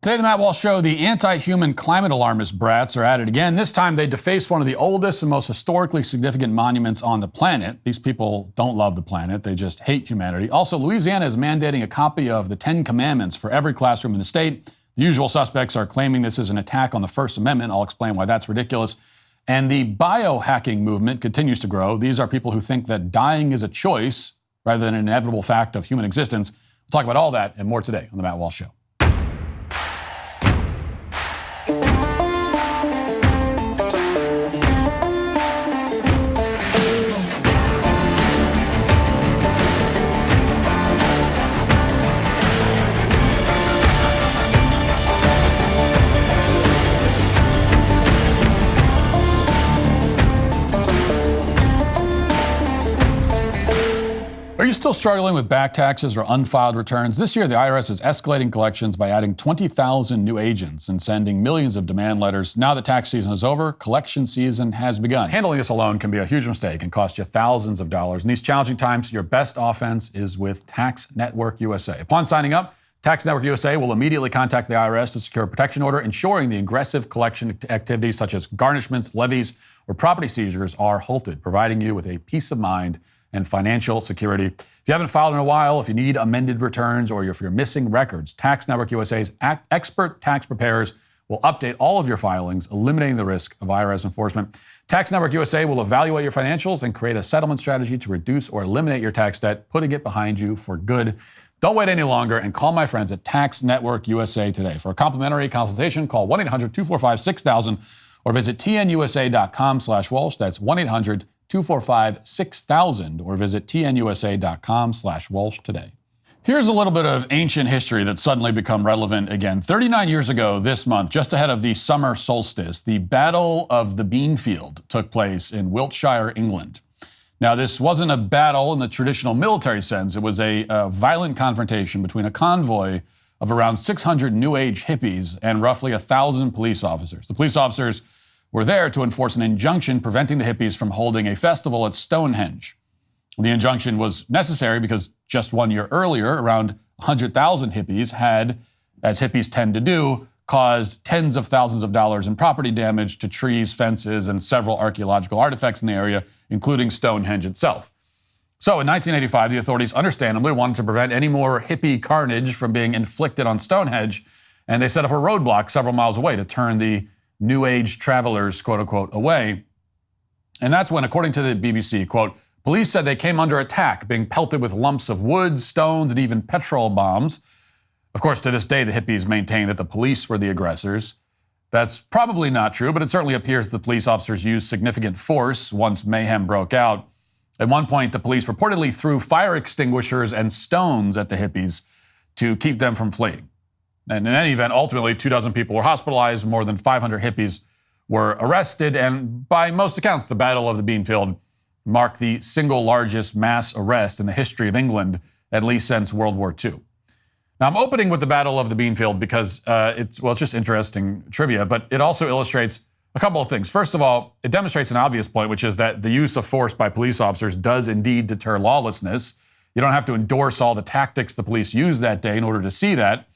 Today, the Matt Walsh Show, the anti-human climate alarmist brats are at it again. This time, they defaced one of the oldest and most historically significant monuments on the planet. These people don't love the planet. They just hate humanity. Also, Louisiana is mandating a copy of the 10 Commandments for every classroom in the state. The usual suspects are claiming this is an attack on the First Amendment. I'll explain why that's ridiculous. And the biohacking movement continues to grow. These are people who think that dying is a choice rather than an inevitable fact of human existence. We'll talk about all that and more today on The Matt Walsh Show. Are you still struggling with back taxes or unfiled returns? This year, the IRS is escalating collections by adding 20,000 new agents and sending millions of demand letters. Now that tax season is over, collection season has begun. Handling this alone can be a huge mistake and cost you thousands of dollars. In these challenging times, your best offense is with Tax Network USA. Upon signing up, Tax Network USA will immediately contact the IRS to secure a protection order, ensuring the aggressive collection activities such as garnishments, levies, or property seizures are halted, providing you with a peace of mind and financial security. If you haven't filed in a while, if you need amended returns, or if you're missing records, Tax Network USA's expert tax preparers will update all of your filings, eliminating the risk of IRS enforcement. Tax Network USA will evaluate your financials and create a settlement strategy to reduce or eliminate your tax debt, putting it behind you for good. Don't wait any longer and call my friends at Tax Network USA today. For a complimentary consultation, call 1-800-245-6000 or visit tnusa.com/Walsh. That's 1-800-245-6000 or visit tnusa.com/Walsh today. Here's a little bit of ancient history that's suddenly become relevant again. 39 years ago this month, just ahead of the summer solstice, the Battle of the Beanfield took place in Wiltshire, England. Now, this wasn't a battle in the traditional military sense. It was a violent confrontation between a convoy of around 600 New Age hippies and roughly 1,000 police officers. The police officers were there to enforce an injunction preventing the hippies from holding a festival at Stonehenge. The injunction was necessary because just 1 year earlier, around 100,000 hippies had, as hippies tend to do, caused tens of thousands of dollars in property damage to trees, fences, and several archaeological artifacts in the area, including Stonehenge itself. So in 1985, the authorities understandably wanted to prevent any more hippie carnage from being inflicted on Stonehenge, and they set up a roadblock several miles away to turn the New Age travelers, quote unquote, away. And that's when, according to the BBC, quote, police said they came under attack, being pelted with lumps of wood, stones, and even petrol bombs. Of course, to this day, the hippies maintain that the police were the aggressors. That's probably not true, but it certainly appears that the police officers used significant force once mayhem broke out. At one point, the police reportedly threw fire extinguishers and stones at the hippies to keep them from fleeing. And in any event, ultimately, 24 people were hospitalized, more than 500 hippies were arrested, and by most accounts, the Battle of the Beanfield marked the single largest mass arrest in the history of England, at least since World War II. Now, I'm opening with the Battle of the Beanfield because it's just interesting trivia, but it also illustrates a couple of things. First of all, it demonstrates an obvious point, which is that the use of force by police officers does indeed deter lawlessness. You don't have to endorse all the tactics the police used that day in order to see that.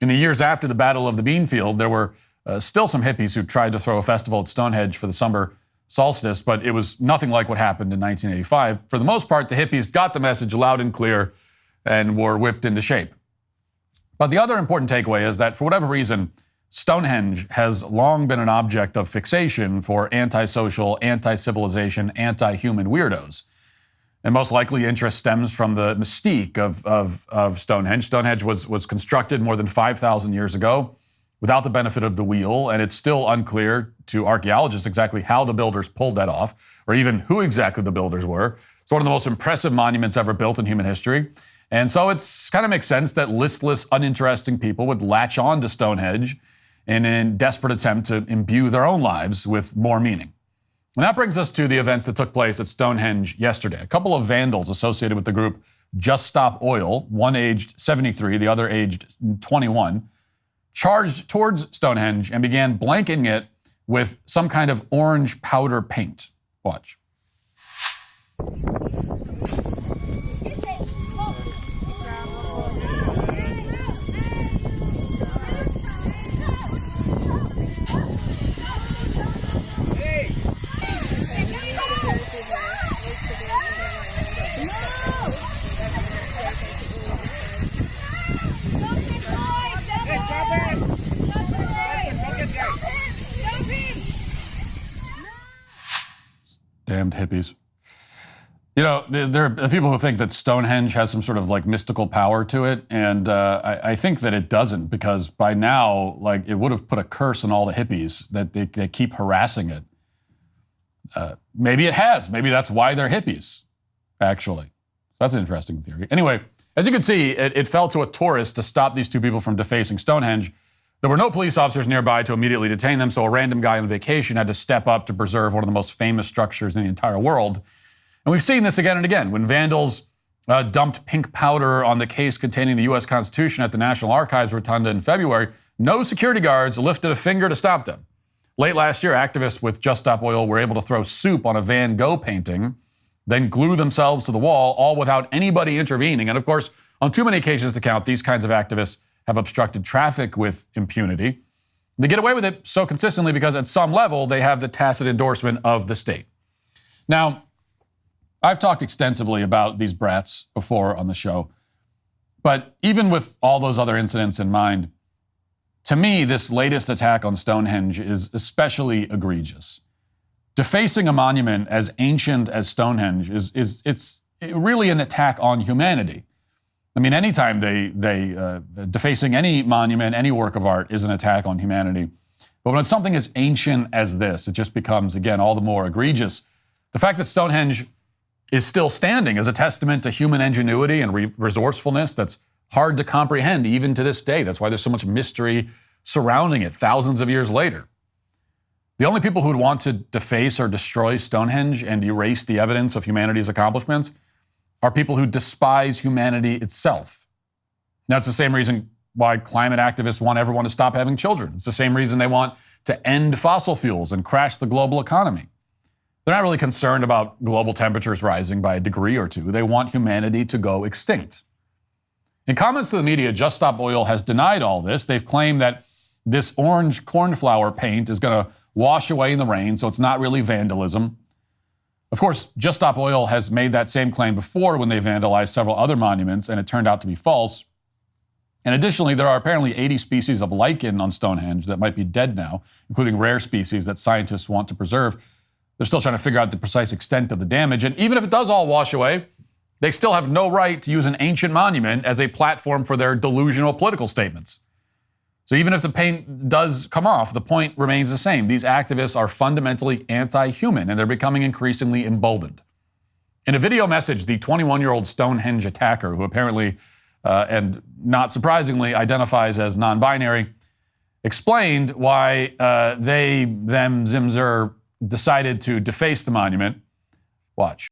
In the years after the Battle of the Beanfield, there were still some hippies who tried to throw a festival at Stonehenge for the summer solstice, but it was nothing like what happened in 1985. For the most part, the hippies got the message loud and clear and were whipped into shape. But the other important takeaway is that, for whatever reason, Stonehenge has long been an object of fixation for antisocial, anti-civilization, anti-human weirdos. And most likely interest stems from the mystique of Stonehenge. Stonehenge was constructed more than 5,000 years ago without the benefit of the wheel, and it's still unclear to archaeologists exactly how the builders pulled that off, or even who exactly the builders were. It's one of the most impressive monuments ever built in human history. And so it's kind of makes sense that listless, uninteresting people would latch on to Stonehenge in a desperate attempt to imbue their own lives with more meaning. And that brings us to the events that took place at Stonehenge yesterday. A couple of vandals associated with the group Just Stop Oil, one aged 73, the other aged 21, charged towards Stonehenge and began blanking it with some kind of orange powder paint. Watch. Damned hippies. You know, there are people who think that Stonehenge has some sort of like mystical power to it, and I think that it doesn't, because by now, like, it would have put a curse on all the hippies that they keep harassing it. Maybe it has. Maybe that's why they're hippies, actually. That's an interesting theory. Anyway, as you can see, it fell to a tourist to stop these two people from defacing Stonehenge. There were no police officers nearby to immediately detain them, so a random guy on vacation had to step up to preserve one of the most famous structures in the entire world. And we've seen this again and again. When vandals dumped pink powder on the case containing the U.S. Constitution at the National Archives Rotunda in February, no security guards lifted a finger to stop them. Late last year, activists with Just Stop Oil were able to throw soup on a Van Gogh painting, then glue themselves to the wall, all without anybody intervening. And of course, on too many occasions to count, these kinds of activists have obstructed traffic with impunity. They get away with it so consistently because at some level, they have the tacit endorsement of the state. Now, I've talked extensively about these brats before on the show, but even with all those other incidents in mind, to me, this latest attack on Stonehenge is especially egregious. Defacing a monument as ancient as Stonehenge it's really an attack on humanity. I mean, anytime defacing any monument, any work of art is an attack on humanity. But when it's something as ancient as this, it just becomes, again, all the more egregious. The fact that Stonehenge is still standing is a testament to human ingenuity and resourcefulness that's hard to comprehend even to this day. That's why there's so much mystery surrounding it thousands of years later. The only people who'd want to deface or destroy Stonehenge and erase the evidence of humanity's accomplishments are people who despise humanity itself. Now, it's the same reason why climate activists want everyone to stop having children. It's the same reason they want to end fossil fuels and crash the global economy. They're not really concerned about global temperatures rising by a degree or two. They want humanity to go extinct. In comments to the media, Just Stop Oil has denied all this. They've claimed that this orange cornflower paint is going to wash away in the rain, so it's not really vandalism. Of course, Just Stop Oil has made that same claim before when they vandalized several other monuments, and it turned out to be false. And additionally, there are apparently 80 species of lichen on Stonehenge that might be dead now, including rare species that scientists want to preserve. They're still trying to figure out the precise extent of the damage. And even if it does all wash away, they still have no right to use an ancient monument as a platform for their delusional political statements. So even if the paint does come off, the point remains the same. These activists are fundamentally anti-human, and they're becoming increasingly emboldened. In a video message, the 21-year-old Stonehenge attacker, who apparently, and not surprisingly, identifies as non-binary, explained why Zimzer decided to deface the monument. Watch.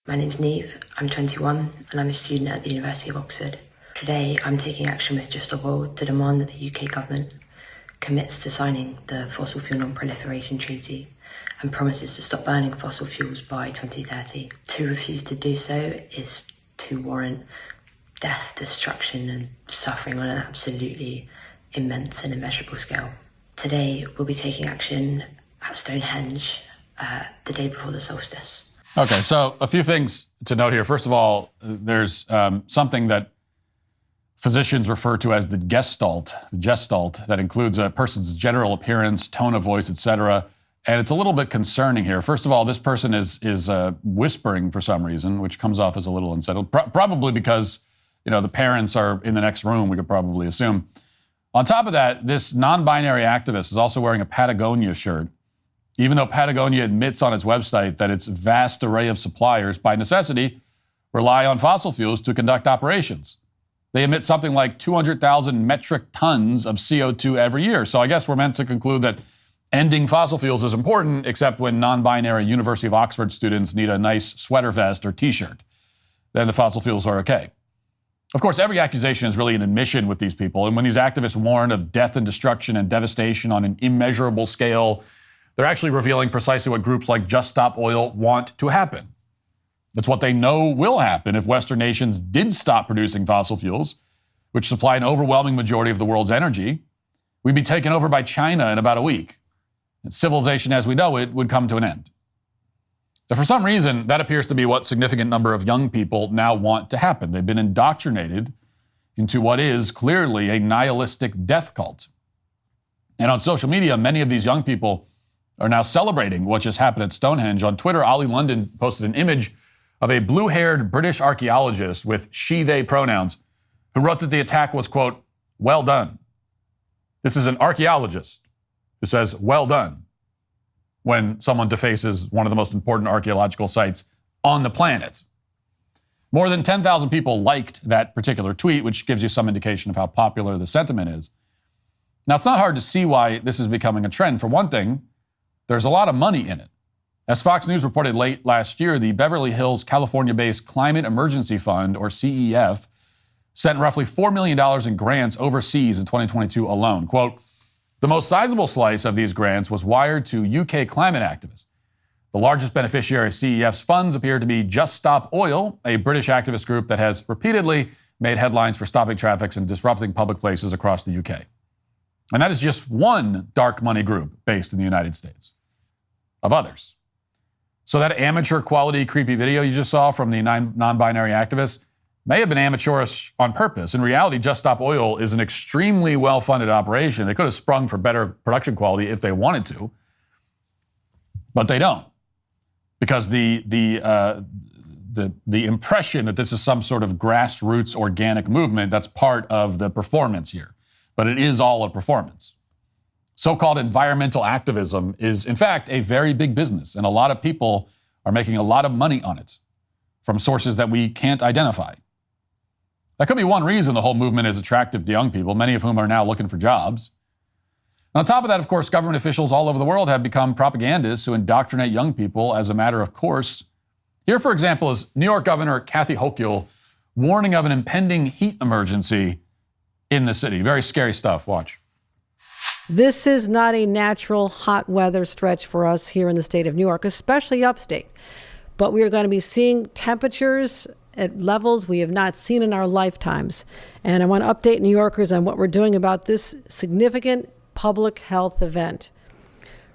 My name's Neve, I'm 21, and I'm a student at the University of Oxford. Today, I'm taking action with Just Stop Oil to demand that the UK government commits to signing the Fossil Fuel Non-Proliferation Treaty and promises to stop burning fossil fuels by 2030. To refuse to do so is to warrant death, destruction, and suffering on an absolutely immense and immeasurable scale. Today, we'll be taking action at Stonehenge the day before the solstice. Okay, so a few things to note here. First of all, there's something that physicians refer to as the gestalt, that includes a person's general appearance, tone of voice, etc. And it's a little bit concerning here. First of all, this person is whispering for some reason, which comes off as a little unsettled, probably because, the parents are in the next room, we could probably assume. On top of that, this non-binary activist is also wearing a Patagonia shirt, even though Patagonia admits on its website that its vast array of suppliers, by necessity, rely on fossil fuels to conduct operations. They emit something like 200,000 metric tons of CO2 every year. So I guess we're meant to conclude that ending fossil fuels is important, except when non-binary University of Oxford students need a nice sweater vest or t-shirt. Then the fossil fuels are okay. Of course, every accusation is really an admission with these people. And when these activists warn of death and destruction and devastation on an immeasurable scale, they're actually revealing precisely what groups like Just Stop Oil want to happen. It's what they know will happen if Western nations did stop producing fossil fuels, which supply an overwhelming majority of the world's energy. We'd be taken over by China in about a week. And civilization as we know it would come to an end. But for some reason, that appears to be what a significant number of young people now want to happen. They've been indoctrinated into what is clearly a nihilistic death cult. And on social media, many of these young people are now celebrating what just happened at Stonehenge. On Twitter, Ollie London posted an image of a blue-haired British archaeologist with she-they pronouns who wrote that the attack was, quote, well done. This is an archaeologist who says, well done, when someone defaces one of the most important archaeological sites on the planet. More than 10,000 people liked that particular tweet, which gives you some indication of how popular the sentiment is. Now, it's not hard to see why this is becoming a trend. For one thing, there's a lot of money in it. As Fox News reported late last year, the Beverly Hills, California-based Climate Emergency Fund, or CEF, sent roughly $4 million in grants overseas in 2022 alone. Quote, the most sizable slice of these grants was wired to UK climate activists. The largest beneficiary of CEF's funds appear to be Just Stop Oil, a British activist group that has repeatedly made headlines for stopping traffic and disrupting public places across the UK. And that is just one dark money group based in the United States, of others. So that amateur quality creepy video you just saw from the non-binary activists may have been amateurish on purpose. In reality, Just Stop Oil is an extremely well-funded operation. They could have sprung for better production quality if they wanted to, but they don't. Because the impression that this is some sort of grassroots organic movement, that's part of the performance here. But it is all a performance. So-called environmental activism is, in fact, a very big business, and a lot of people are making a lot of money on it from sources that we can't identify. That could be one reason the whole movement is attractive to young people, many of whom are now looking for jobs. And on top of that, of course, government officials all over the world have become propagandists who indoctrinate young people as a matter of course. Here, for example, is New York Governor Kathy Hochul warning of an impending heat emergency in the city. Very scary stuff. Watch. This is not a natural hot weather stretch for us here in the state of New York, especially upstate. But we are going to be seeing temperatures at levels we have not seen in our lifetimes. And I want to update New Yorkers on what we're doing about this significant public health event.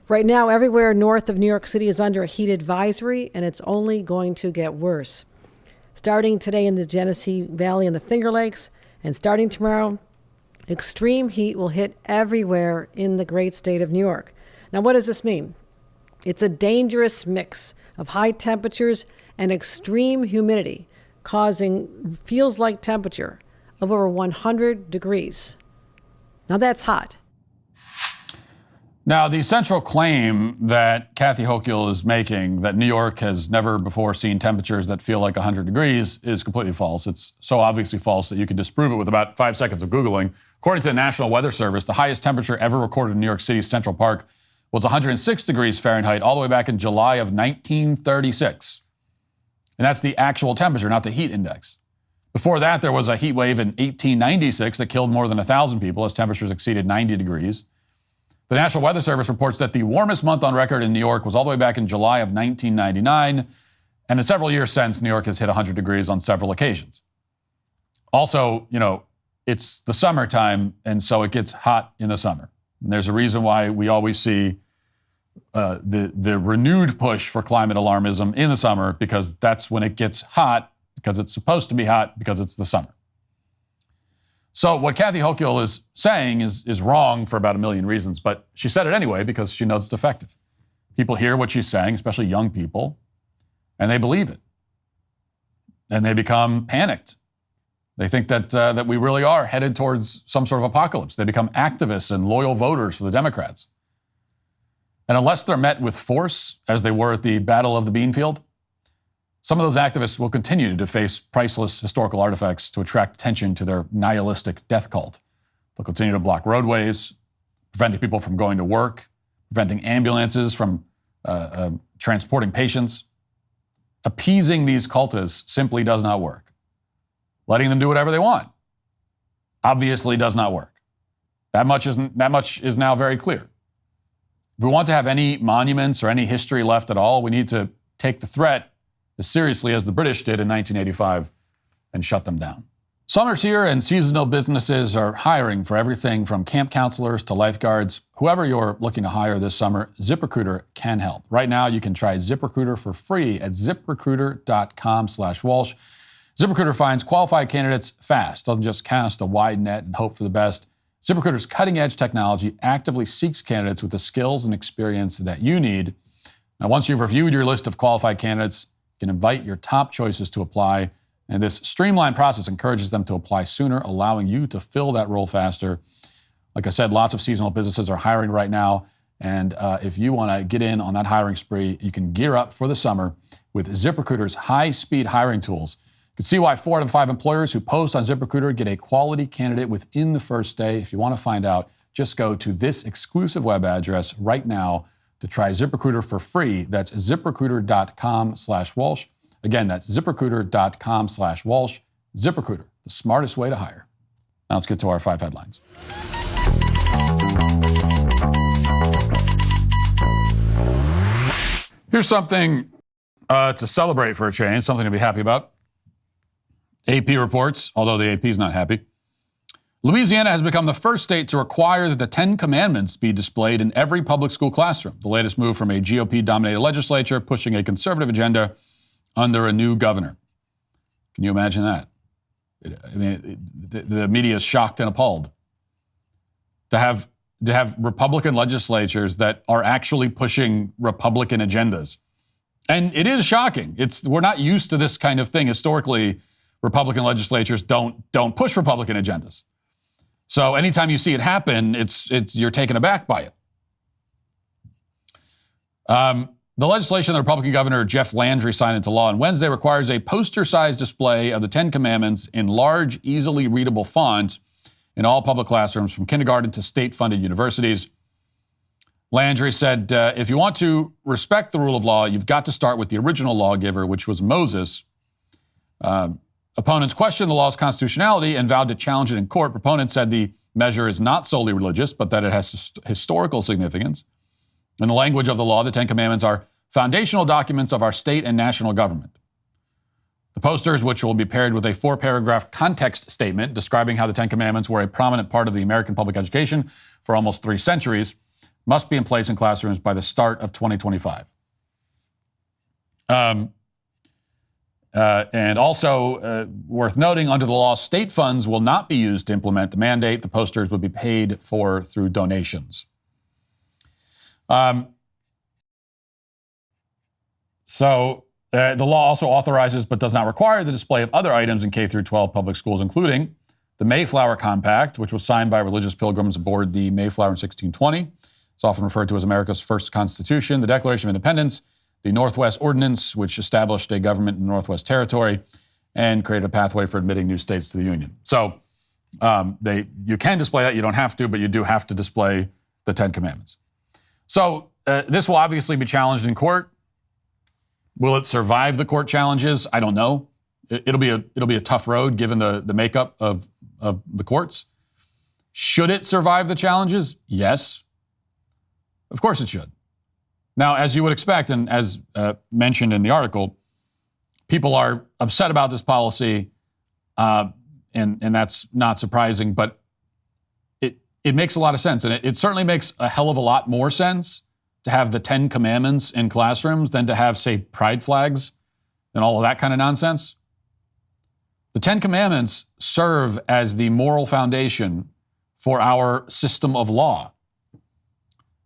Right now, everywhere north of New York City is under a heat advisory, and it's only going to get worse. Starting today in the Genesee Valley and the Finger Lakes, and starting tomorrow, extreme heat will hit everywhere in the great state of New York. Now, what does this mean? It's a dangerous mix of high temperatures and extreme humidity, causing feels-like temperature of over 100 degrees. Now, that's hot. Now, the central claim that Kathy Hochul is making, that New York has never before seen temperatures that feel like 100 degrees, is completely false. It's so obviously false that you can disprove it with about 5 seconds of Googling. According to the National Weather Service, the highest temperature ever recorded in New York City's Central Park was 106 degrees Fahrenheit all the way back in July of 1936. And that's the actual temperature, not the heat index. Before that, there was a heat wave in 1896 that killed more than 1,000 people as temperatures exceeded 90 degrees. The National Weather Service reports that the warmest month on record in New York was all the way back in July of 1999, and in several years since, New York has hit 100 degrees on several occasions. Also, it's the summertime, and so it gets hot in the summer. And there's a reason why we always see the renewed push for climate alarmism in the summer, because that's when it gets hot, because it's supposed to be hot, because it's the summer. So what Kathy Hochul is saying is wrong for about a million reasons, but she said it anyway because she knows it's effective. People hear what she's saying, especially young people, and they believe it. And they become panicked. They think that we really are headed towards some sort of apocalypse. They become activists and loyal voters for the Democrats. And unless they're met with force, as they were at the Battle of the Beanfield, some of those activists will continue to deface priceless historical artifacts to attract attention to their nihilistic death cult. They'll continue to block roadways, preventing people from going to work, preventing ambulances from transporting patients. Appeasing these cultists simply does not work. Letting them do whatever they want obviously does not work. That much is now very clear. If we want to have any monuments or any history left at all, we need to take the threat as seriously as the British did in 1985 and shut them down. Summer's here and seasonal businesses are hiring for everything from camp counselors to lifeguards. Whoever you're looking to hire this summer, ZipRecruiter can help. Right now, you can try ZipRecruiter for free at ziprecruiter.com/Walsh. ZipRecruiter finds qualified candidates fast, doesn't just cast a wide net and hope for the best. ZipRecruiter's cutting-edge technology actively seeks candidates with the skills and experience that you need. Now, once you've reviewed your list of qualified candidates, you can invite your top choices to apply. And this streamlined process encourages them to apply sooner, allowing you to fill that role faster. Like I said, lots of seasonal businesses are hiring right now. And if you want to get in on that hiring spree, you can gear up for the summer with ZipRecruiter's high-speed hiring tools. You can see why 4 out of 5 employers who post on ZipRecruiter get a quality candidate within the first day. If you want to find out, just go to this exclusive web address right now to try ZipRecruiter for free. That's ZipRecruiter.com/Walsh. Again, that's ZipRecruiter.com/Walsh. ZipRecruiter, the smartest way to hire. Now let's get to our 5 headlines. Here's something to celebrate for a change, something to be happy about. AP reports, although the AP is not happy, Louisiana has become the first state to require that the 10 Commandments be displayed in every public school classroom. The latest move from a GOP-dominated legislature pushing a conservative agenda under a new governor. Can you imagine that? The media is shocked and appalled to have Republican legislatures that are actually pushing Republican agendas. And it is shocking. We're not used to this kind of thing. Historically, Republican legislatures don't push Republican agendas. So anytime you see it happen, you're taken aback by it. The legislation that Republican Governor Jeff Landry signed into law on Wednesday requires a poster-sized display of the 10 Commandments in large, easily readable font in all public classrooms from kindergarten to state-funded universities. Landry said, if you want to respect the rule of law, you've got to start with the original lawgiver, which was Moses. Opponents questioned the law's constitutionality and vowed to challenge it in court. Proponents said the measure is not solely religious, but that it has historical significance. In the language of the law, the 10 Commandments are foundational documents of our state and national government. The posters, which will be paired with a 4-paragraph context statement describing how the 10 Commandments were a prominent part of the American public education for almost 3 centuries, must be in place in classrooms by the start of 2025. And also worth noting, under the law, state funds will not be used to implement the mandate. The posters would be paid for through donations. The law also authorizes but does not require the display of other items in K through 12 public schools, including the Mayflower Compact, which was signed by religious pilgrims aboard the Mayflower in 1620. It's often referred to as America's first constitution, the Declaration of Independence, the Northwest Ordinance, which established a government in the Northwest Territory and created a pathway for admitting new states to the Union. So you can display that. You don't have to, but you do have to display the 10 Commandments. So this will obviously be challenged in court. Will it survive the court challenges? I don't know. It'll be a tough road given the makeup of the courts. Should it survive the challenges? Yes. Of course it should. Now, as you would expect, and as mentioned in the article, people are upset about this policy, and that's not surprising, but it makes a lot of sense. And it certainly makes a hell of a lot more sense to have the 10 Commandments in classrooms than to have, say, pride flags and all of that kind of nonsense. The 10 Commandments serve as the moral foundation for our system of law.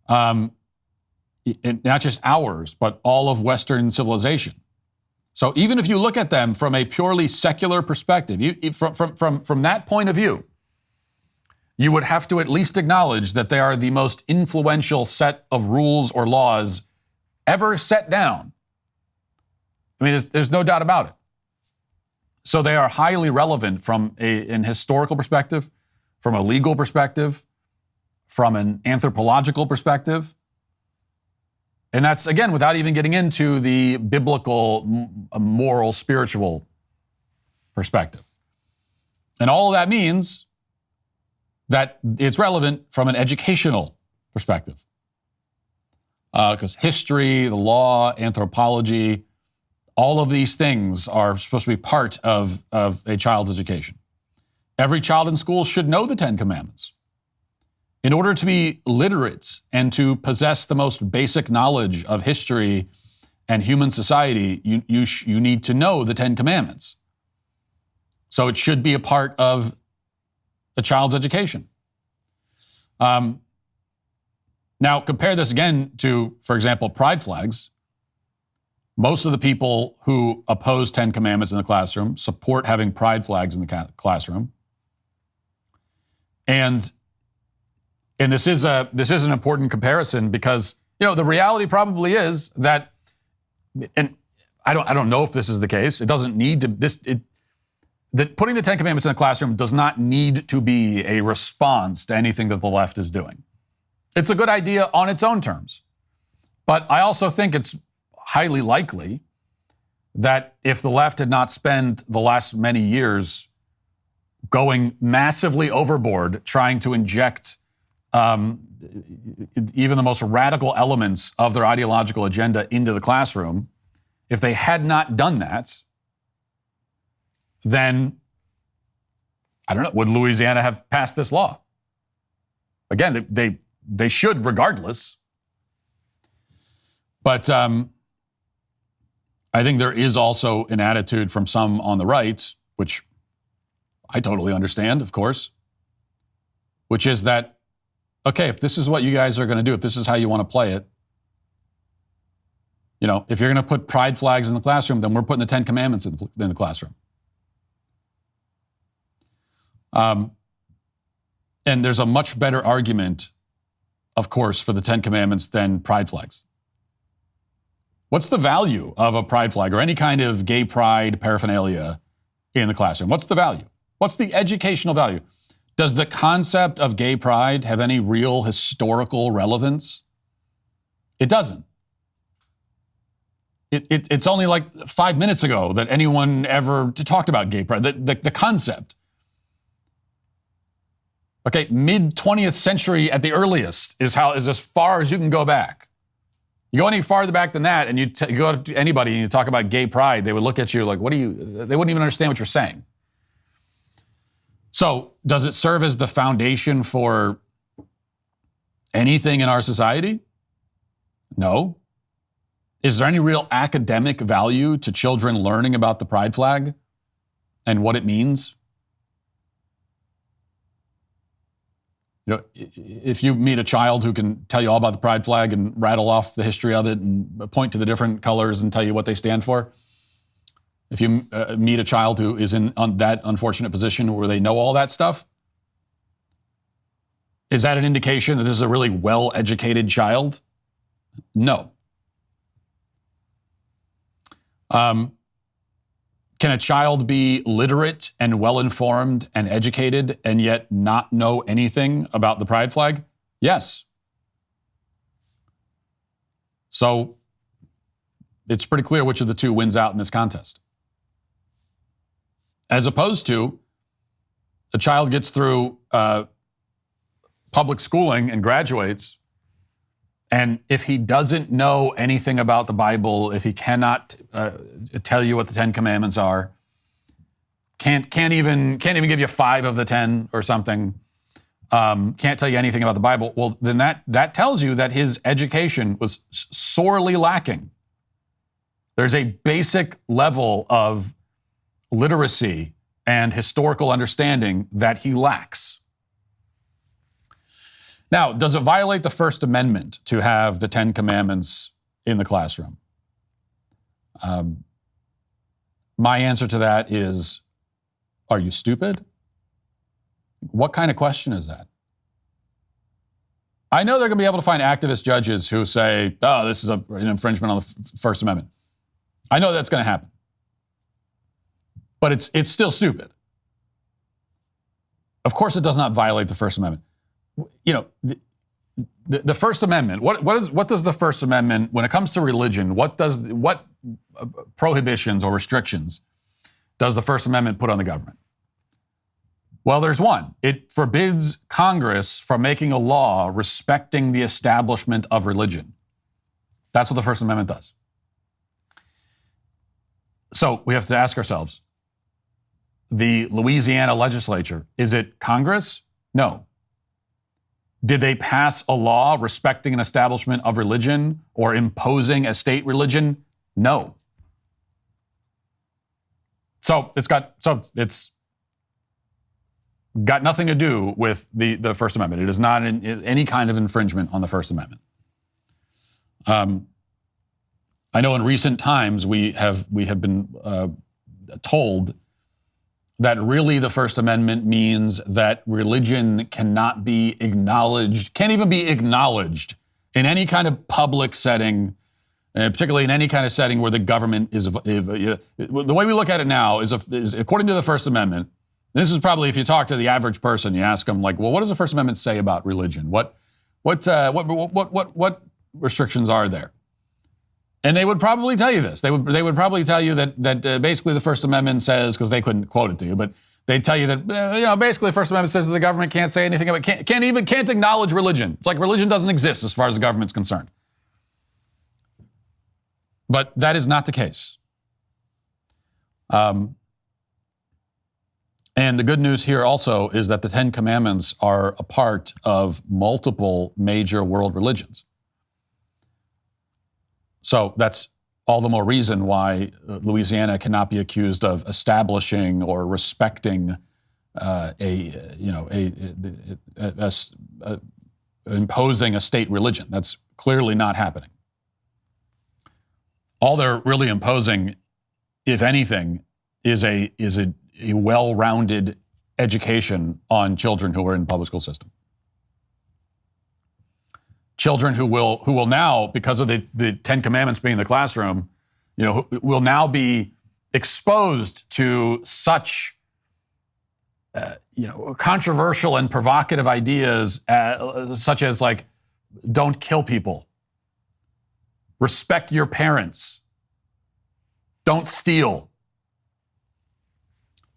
Not just ours, but all of Western civilization. So even if you look at them from a purely secular perspective, from that point of view, you would have to at least acknowledge that they are the most influential set of rules or laws ever set down. I mean, there's no doubt about it. So they are highly relevant from an historical perspective, from a legal perspective, from an anthropological perspective. And that's, again, without even getting into the biblical, moral, spiritual perspective. And all of that means that it's relevant from an educational perspective. Because history, the law, anthropology, all of these things are supposed to be part of a child's education. Every child in school should know the 10 Commandments. In order to be literate and to possess the most basic knowledge of history and human society, you need to know the 10 Commandments. So it should be a part of a child's education. Now, compare this again to, for example, pride flags. Most of the people who oppose 10 Commandments in the classroom support having pride flags in the classroom. And this is an important comparison because, the reality probably is that, and I don't know if this is the case. It doesn't need to, that putting the 10 Commandments in the classroom does not need to be a response to anything that the left is doing. It's a good idea on its own terms. But I also think it's highly likely that if the left had not spent the last many years going massively overboard trying to inject even the most radical elements of their ideological agenda into the classroom, if they had not done that, then, I don't know, would Louisiana have passed this law? Again, they should regardless. But I think there is also an attitude from some on the right, which I totally understand, of course, which is that, okay, if this is what you guys are going to do, if this is how you want to play it, if you're going to put pride flags in the classroom, then we're putting the 10 Commandments in the classroom. And there's a much better argument, of course, for the 10 Commandments than pride flags. What's the value of a pride flag or any kind of gay pride paraphernalia in the classroom? What's the value? What's the educational value? Does the concept of gay pride have any real historical relevance? It doesn't. It's only like 5 minutes ago that anyone ever talked about gay pride, the concept. Okay, mid-20th century at the earliest is as far as you can go back. You go any farther back than that and you go to anybody and you talk about gay pride, they would look at you like, they wouldn't even understand what you're saying. So does it serve as the foundation for anything in our society? No. Is there any real academic value to children learning about the pride flag and what it means? If you meet a child who can tell you all about the pride flag and rattle off the history of it and point to the different colors and tell you what they stand for, if you meet a child who is in that unfortunate position where they know all that stuff, is that an indication that this is a really well-educated child? No. Can a child be literate and well-informed and educated and yet not know anything about the pride flag? Yes. So it's pretty clear which of the two wins out in this contest. As opposed to a child gets through public schooling and graduates, and if he doesn't know anything about the Bible, if he cannot tell you what the 10 Commandments are, can't even give you 5 of the 10 or something, can't tell you anything about the Bible, well, then that tells you that his education was sorely lacking. There's a basic level of literacy and historical understanding that he lacks. Now, does it violate the First Amendment to have the 10 Commandments in the classroom? My answer to that is, are you stupid? What kind of question is that? I know they're going to be able to find activist judges who say, oh, this is an infringement on the First Amendment. I know that's going to happen. But it's still stupid. Of course it does not violate the First Amendment. The First Amendment, what does the First Amendment, when it comes to religion, what prohibitions or restrictions does the First Amendment put on the government? Well, there's one. It forbids Congress from making a law respecting the establishment of religion. That's what the First Amendment does. So we have to ask ourselves, the Louisiana legislature, is it Congress? No. Did they pass a law respecting an establishment of religion or imposing a state religion? No. So it's got nothing to do with the First Amendment. It is not any kind of infringement on the First Amendment. I know in recent times we have been told that really the First Amendment means that religion cannot be acknowledged, can't even be acknowledged in any kind of public setting, particularly in any kind of setting where the government is. The way we look at it now is according to the First Amendment. This is probably, if you talk to the average person, you ask them like, well, what does the First Amendment say about religion? What restrictions are there? And they would probably tell you this. They would probably tell you that basically the First Amendment says, because they couldn't quote it to you, but they'd tell you that basically the First Amendment says that the government can't say anything about, can't acknowledge religion. It's like religion doesn't exist as far as the government's concerned. But that is not the case. And the good news here also is that the Ten Commandments are a part of multiple major world religions. So that's all the more reason why Louisiana cannot be accused of establishing or respecting imposing a state religion. That's clearly not happening. All they're really imposing, if anything, is a well-rounded education on children who are in the public school system. Children who will now, because of the Ten Commandments being in the classroom, will now be exposed to such, controversial and provocative ideas, such as like, don't kill people, respect your parents, don't steal.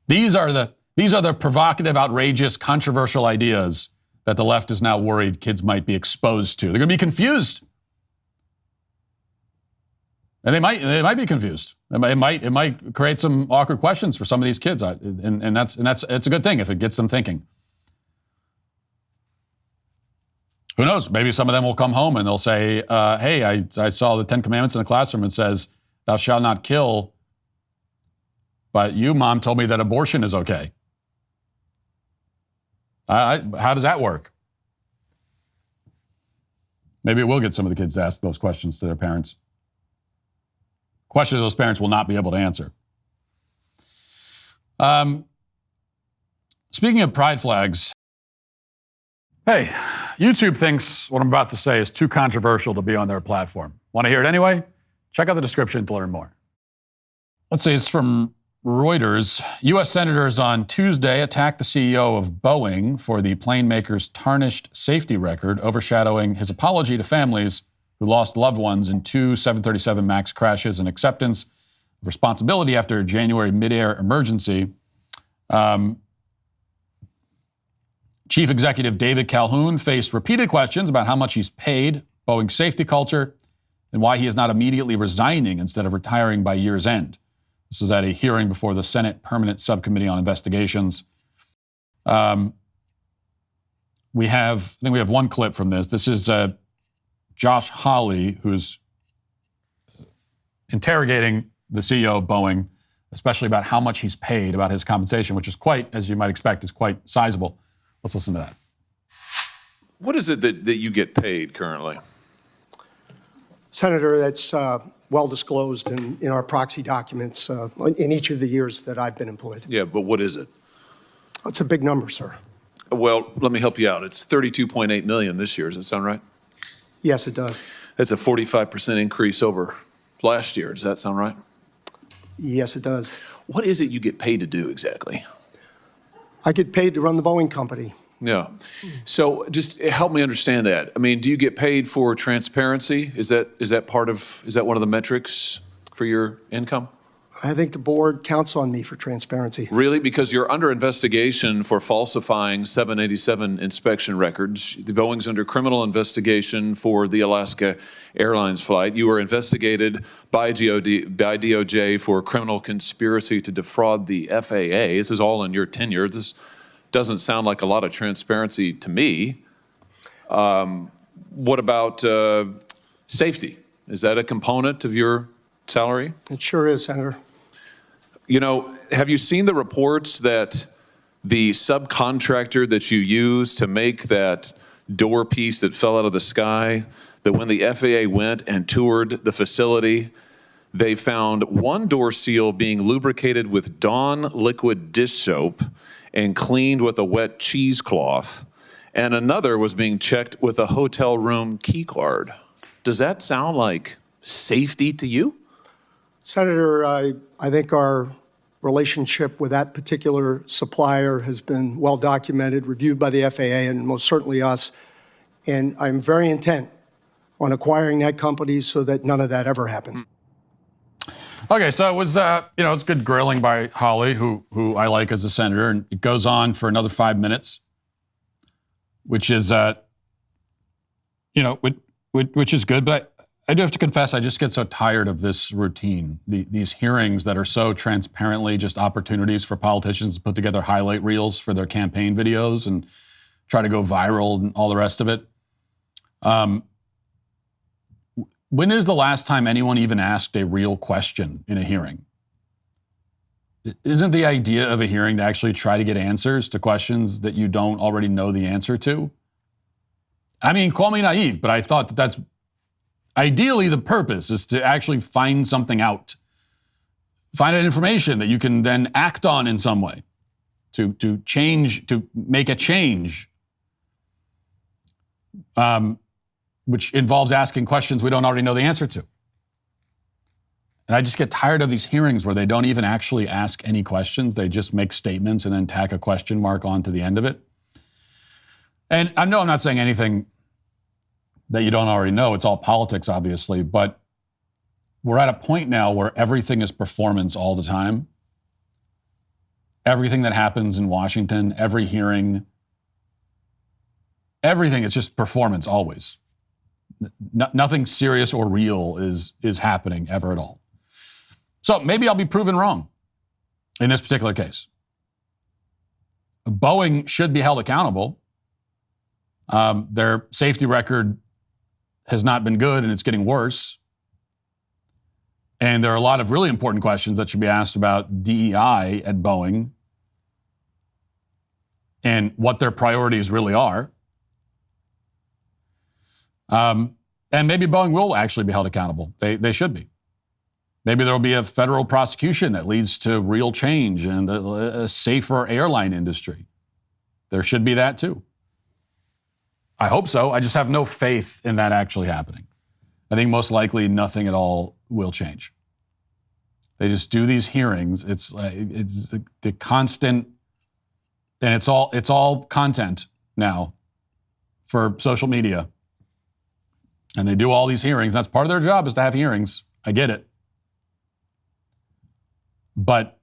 These are the provocative, outrageous, controversial ideas that the left is now worried kids might be exposed to. They're going to be confused. And they might be confused. It might create some awkward questions for some of these kids. And that's it's a good thing if it gets them thinking. Who knows? Maybe some of them will come home and they'll say, hey, I saw the Ten Commandments in the classroom. It says, thou shalt not kill. But you, Mom, told me that abortion is okay. How does that work? Maybe it will get some of the kids to ask those questions to their parents. Questions those parents will not be able to answer. Speaking of pride flags, hey, YouTube thinks what I'm about to say is too controversial to be on their platform. Want to hear it anyway? Check out the description to learn more. Let's see, it's from Reuters. U.S. senators on Tuesday attacked the CEO of Boeing for the plane maker's tarnished safety record, overshadowing his apology to families who lost loved ones in two 737 MAX crashes and acceptance of responsibility after a January mid-air emergency. Chief Executive David Calhoun faced repeated questions about how much he's paid, Boeing's safety culture, and why he is not immediately resigning instead of retiring by year's end. This was at a hearing before the Senate Permanent Subcommittee on Investigations. I think we have one clip from this. This is Josh Hawley, who's interrogating the CEO of Boeing, especially about how much he's paid, about his compensation, which is quite, as you might expect, is quite sizable. Let's listen to that. What is it that you get paid currently? Senator, that's well disclosed in our proxy documents in each of the years that I've been employed. Yeah, but what is it? It's a big number, sir. Well, let me help you out. It's $32.8 million this year. Does that sound right? Yes, it does. That's a 45% increase over last year. Does that sound right? Yes, it does. What is it you get paid to do exactly? I get paid to run the Boeing company. Yeah. So just help me understand that. I mean, do you get paid for transparency? Is that one of the metrics for your income? I think the board counts on me for transparency. Really? Because you're under investigation for falsifying 787 inspection records. The Boeing's under criminal investigation for the Alaska Airlines flight. You were investigated by DOJ for criminal conspiracy to defraud the FAA. This is all in your tenure. This doesn't sound like a lot of transparency to me. What about safety? Is that a component of your salary? It sure is, Senator. You know, have you seen the reports that the subcontractor that you used to make that door piece that fell out of the sky, that when the FAA went and toured the facility, they found one door seal being lubricated with Dawn liquid dish soap and cleaned with a wet cheesecloth, and another was being checked with a hotel room key card. Does that sound like safety to you? Senator, I think our relationship with that particular supplier has been well documented, reviewed by the FAA, and most certainly us. And I'm very intent on acquiring that company so that none of that ever happens. Okay, so it was, it's good grilling by Hawley, who I like as a senator, and it goes on for another 5 minutes, which is, which is good. But I do have to confess, I just get so tired of this routine, these hearings that are so transparently just opportunities for politicians to put together highlight reels for their campaign videos and try to go viral and all the rest of it. When is the last time anyone even asked a real question in a hearing? Isn't the idea of a hearing to actually try to get answers to questions that you don't already know the answer to? I mean, call me naive, but I thought that that's ideally the purpose, is to actually find something out. Find out information that you can then act on in some way to change, to make a change. Which involves asking questions we don't already know the answer to. And I just get tired of these hearings where they don't even actually ask any questions. They just make statements and then tack a question mark onto the end of it. And I know I'm not saying anything that you don't already know. It's all politics, obviously. But we're at a point now where everything is performance all the time. Everything that happens in Washington, every hearing, everything is just performance always. Nothing serious or real is happening ever at all. So maybe I'll be proven wrong in this particular case. Boeing should be held accountable. Their safety record has not been good and it's getting worse. And there are a lot of really important questions that should be asked about DEI at Boeing and what their priorities really are. And maybe Boeing will actually be held accountable. They should be. Maybe there will be a federal prosecution that leads to real change and a safer airline industry. There should be that too. I hope so. I just have no faith in that actually happening. I think most likely nothing at all will change. They just do these hearings. It's the constant, and it's all content now for social media. And they do all these hearings. That's part of their job, is to have hearings. I get it. But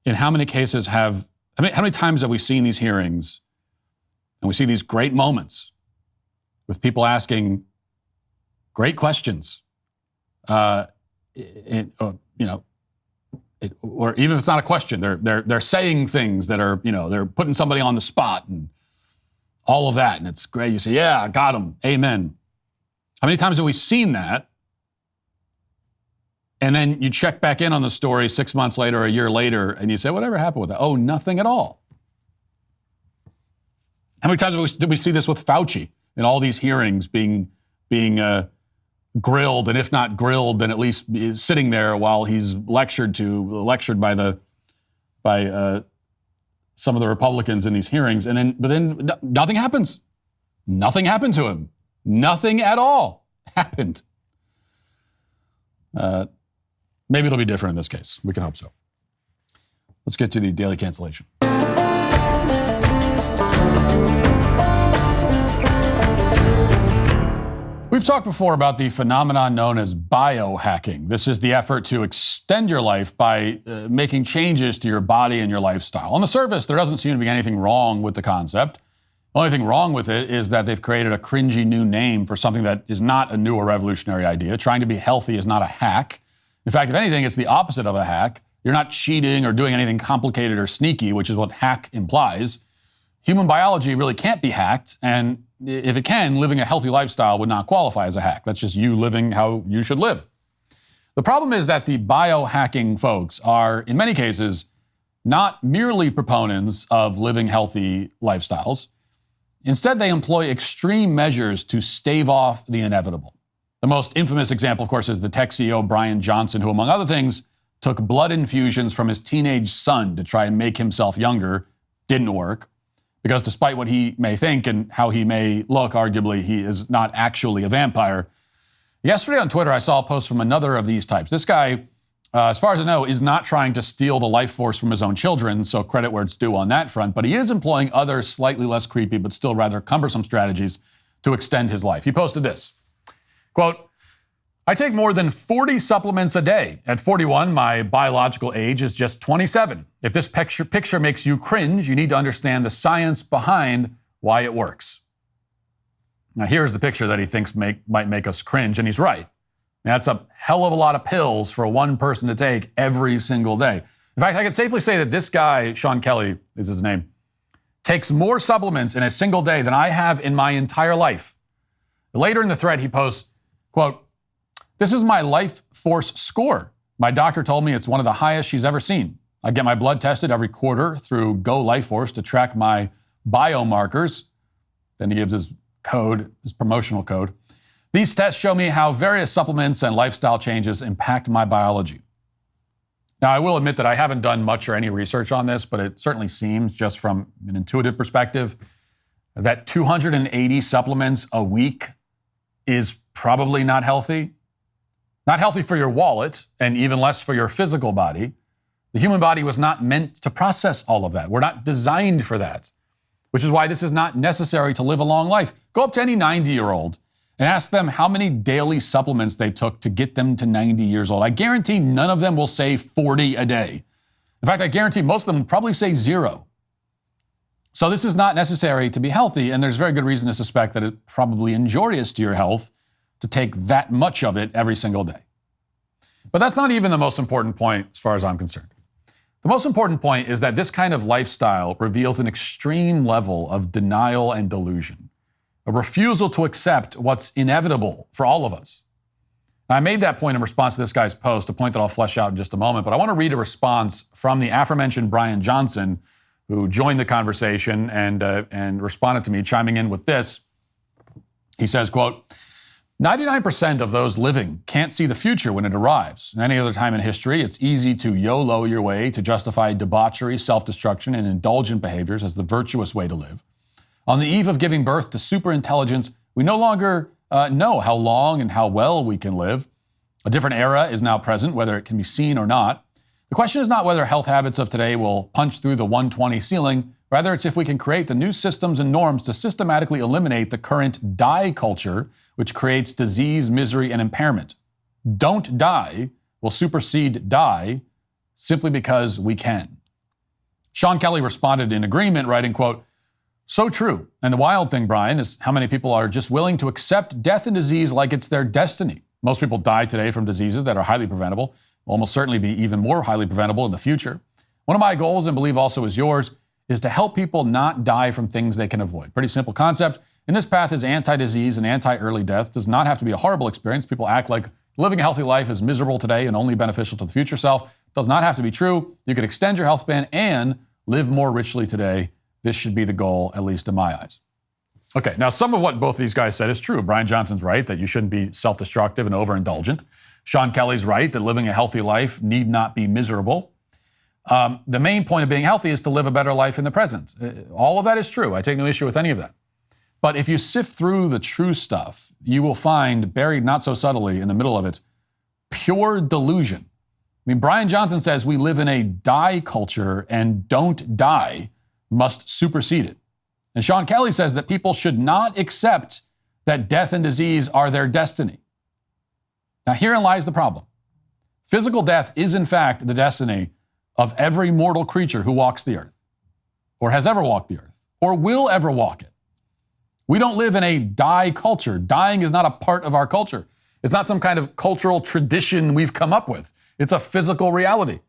in how many cases how many times have we seen these hearings and we see these great moments with people asking great questions, or even if it's not a question, they're saying things that are, they're putting somebody on the spot and all of that. And it's great. You say, yeah, got him. Amen. How many times have we seen that? And then you check back in on the story 6 months later or a year later, and you say, whatever happened with that? Oh, nothing at all. How many times did we see this with Fauci in all these hearings being grilled, and if not grilled, then at least sitting there while he's lectured by some of the Republicans in these hearings, but then nothing happens. Nothing happened to him. Nothing at all happened. Maybe it'll be different in this case. We can hope so. Let's get to the daily cancellation. We've talked before about the phenomenon known as biohacking. This is the effort to extend your life by making changes to your body and your lifestyle. On the surface, there doesn't seem to be anything wrong with the concept. The only thing wrong with it is that they've created a cringy new name for something that is not a new or revolutionary idea. Trying to be healthy is not a hack. In fact, if anything, it's the opposite of a hack. You're not cheating or doing anything complicated or sneaky, which is what hack implies. Human biology really can't be hacked, and if it can, living a healthy lifestyle would not qualify as a hack. That's just you living how you should live. The problem is that the biohacking folks are, in many cases, not merely proponents of living healthy lifestyles. Instead, they employ extreme measures to stave off the inevitable. The most infamous example, of course, is the tech CEO Brian Johnson, who, among other things, took blood infusions from his teenage son to try and make himself younger. Didn't work, because despite what he may think and how he may look, arguably, he is not actually a vampire. Yesterday on Twitter, I saw a post from another of these types. This guy, as far as I know, is not trying to steal the life force from his own children, so credit where it's due on that front, but he is employing other slightly less creepy but still rather cumbersome strategies to extend his life. He posted this, quote, "I take more than 40 supplements a day. At 41, my biological age is just 27. If this picture makes you cringe, you need to understand the science behind why it works." Now, here's the picture that he thinks might make us cringe, and he's right. That's a hell of a lot of pills for one person to take every single day. In fact, I can safely say that this guy, Sean Kelly is his name, takes more supplements in a single day than I have in my entire life. Later in the thread, he posts, quote, "This is my life force score. My doctor told me it's one of the highest she's ever seen. I get my blood tested every quarter through Go Life Force to track my biomarkers." Then he gives his code, his promotional code. "These tests show me how various supplements and lifestyle changes impact my biology." Now, I will admit that I haven't done much or any research on this, but it certainly seems, just from an intuitive perspective, that 280 supplements a week is probably not healthy. Not healthy for your wallet, and even less for your physical body. The human body was not meant to process all of that. We're not designed for that, which is why this is not necessary to live a long life. Go up to any 90-year-old and ask them how many daily supplements they took to get them to 90 years old. I guarantee none of them will say 40 a day. In fact, I guarantee most of them will probably say 0. So this is not necessary to be healthy, and there's very good reason to suspect that it's probably injurious to your health to take that much of it every single day. But that's not even the most important point as far as I'm concerned. The most important point is that this kind of lifestyle reveals an extreme level of denial and delusion, a refusal to accept what's inevitable for all of us. Now, I made that point in response to this guy's post, a point that I'll flesh out in just a moment, but I want to read a response from the aforementioned Brian Johnson, who joined the conversation and responded to me, chiming in with this. He says, quote, 99% of those living can't see the future when it arrives. In any other time in history, it's easy to YOLO your way to justify debauchery, self-destruction, and indulgent behaviors as the virtuous way to live. On the eve of giving birth to superintelligence, we no longer know how long and how well we can live. A different era is now present, whether it can be seen or not. The question is not whether health habits of today will punch through the 120 ceiling. Rather, it's if we can create the new systems and norms to systematically eliminate the current die culture, which creates disease, misery, and impairment. Don't die will supersede die simply because we can. Sean Kelly responded in agreement, writing, quote, "So true. And the wild thing, Brian, is how many people are just willing to accept death and disease like it's their destiny. Most people die today from diseases that are highly preventable, will almost certainly be even more highly preventable in the future. One of my goals, and believe also is yours, is to help people not die from things they can avoid. Pretty simple concept. And this path is anti-disease and anti-early death. Does not have to be a horrible experience. People act like living a healthy life is miserable today and only beneficial to the future self. Does not have to be true. You can extend your health span and live more richly today. This should be the goal, at least in my eyes." Okay, now some of what both of these guys said is true. Brian Johnson's right that you shouldn't be self-destructive and overindulgent. Sean Kelly's right that living a healthy life need not be miserable. The main point of being healthy is to live a better life in the present. All of that is true. I take no issue with any of that. But if you sift through the true stuff, you will find, buried not so subtly in the middle of it, pure delusion. I mean, Brian Johnson says we live in a die culture and don't die must supersede it. And Sean Kelly says that people should not accept that death and disease are their destiny. Now, herein lies the problem. Physical death is, in fact, the destiny of every mortal creature who walks the earth, or has ever walked the earth, or will ever walk it. We don't live in a die culture. Dying is not a part of our culture. It's not some kind of cultural tradition we've come up with. It's a physical reality.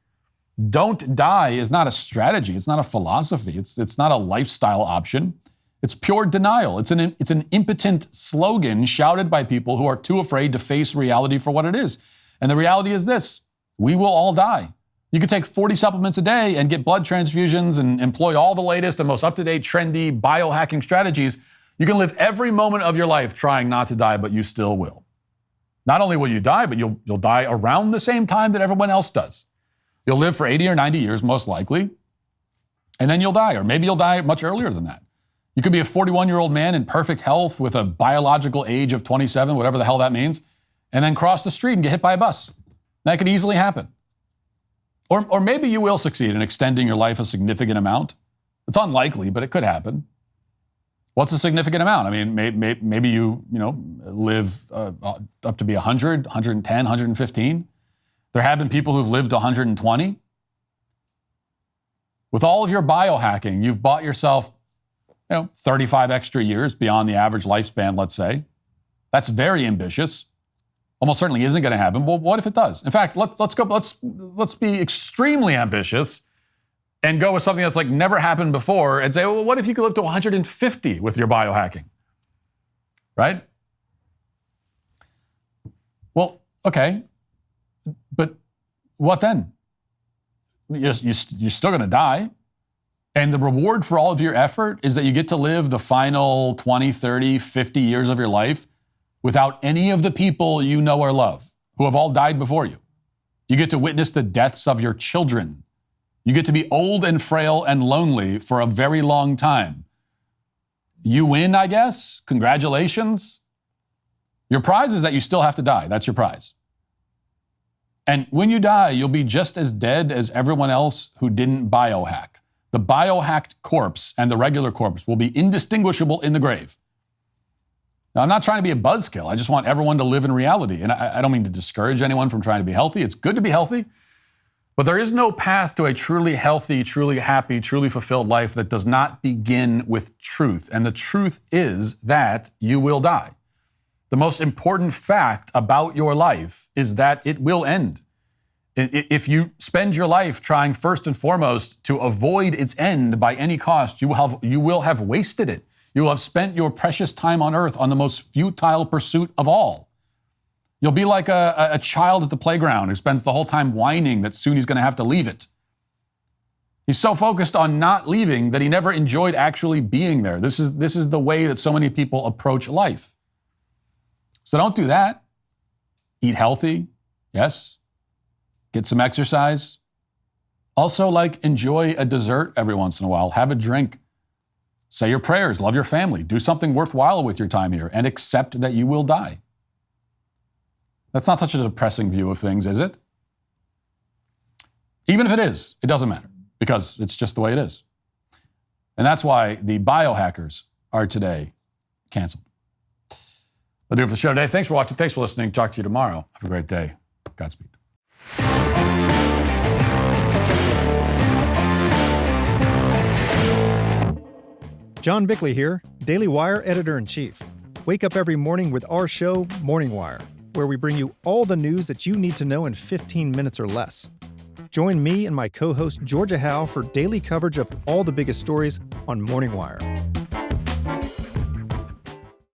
Don't die is not a strategy. It's not a philosophy. It's not a lifestyle option. It's pure denial. It's an impotent slogan shouted by people who are too afraid to face reality for what it is. And the reality is this: we will all die. You could take 40 supplements a day and get blood transfusions and employ all the latest and most up-to-date, trendy biohacking strategies. You can live every moment of your life trying not to die, but you still will. Not only will you die, but you'll die around the same time that everyone else does. You'll live for 80 or 90 years, most likely, and then you'll die, or maybe you'll die much earlier than that. You could be a 41-year-old man in perfect health with a biological age of 27, whatever the hell that means, and then cross the street and get hit by a bus. That could easily happen. Or maybe you will succeed in extending your life a significant amount. It's unlikely, but it could happen. What's a significant amount? I mean, maybe you live up to be 100, 110, 115. There have been people who've lived 120. With all of your biohacking, you've bought yourself 35 extra years beyond the average lifespan, let's say. That's very ambitious. Almost certainly isn't going to happen. Well, what if it does? In fact, let's be extremely ambitious and go with something that's like never happened before and say, well, what if you could live to 150 with your biohacking? Right? Well, okay. But what then? You're still going to die. And the reward for all of your effort is that you get to live the final 20, 30, 50 years of your life without any of the people you know or love, who have all died before you. You get to witness the deaths of your children. You get to be old and frail and lonely for a very long time. You win, I guess. Congratulations. Your prize is that you still have to die. That's your prize. And when you die, you'll be just as dead as everyone else who didn't biohack. The biohacked corpse and the regular corpse will be indistinguishable in the grave. Now, I'm not trying to be a buzzkill. I just want everyone to live in reality. And I don't mean to discourage anyone from trying to be healthy. It's good to be healthy. But there is no path to a truly healthy, truly happy, truly fulfilled life that does not begin with truth. And the truth is that you will die. The most important fact about your life is that it will end. If you spend your life trying first and foremost to avoid its end by any cost, you will have wasted it. You will have spent your precious time on earth on the most futile pursuit of all. You'll be like a child at the playground who spends the whole time whining that soon he's going to have to leave it. He's so focused on not leaving that he never enjoyed actually being there. This is the way that so many people approach life. So don't do that. Eat healthy, yes. Get some exercise. Also, enjoy a dessert every once in a while. Have a drink. Say your prayers. Love your family. Do something worthwhile with your time here and accept that you will die. That's not such a depressing view of things, is it? Even if it is, it doesn't matter because it's just the way it is. And that's why the biohackers are today canceled. That'll do it for the show today. Thanks for watching. Thanks for listening. Talk to you tomorrow. Have a great day. Godspeed. John Bickley here, Daily Wire Editor-in-Chief. Wake up every morning with our show, Morning Wire, where we bring you all the news that you need to know in 15 minutes or less. Join me and my co-host Georgia Howe for daily coverage of all the biggest stories on Morning Wire.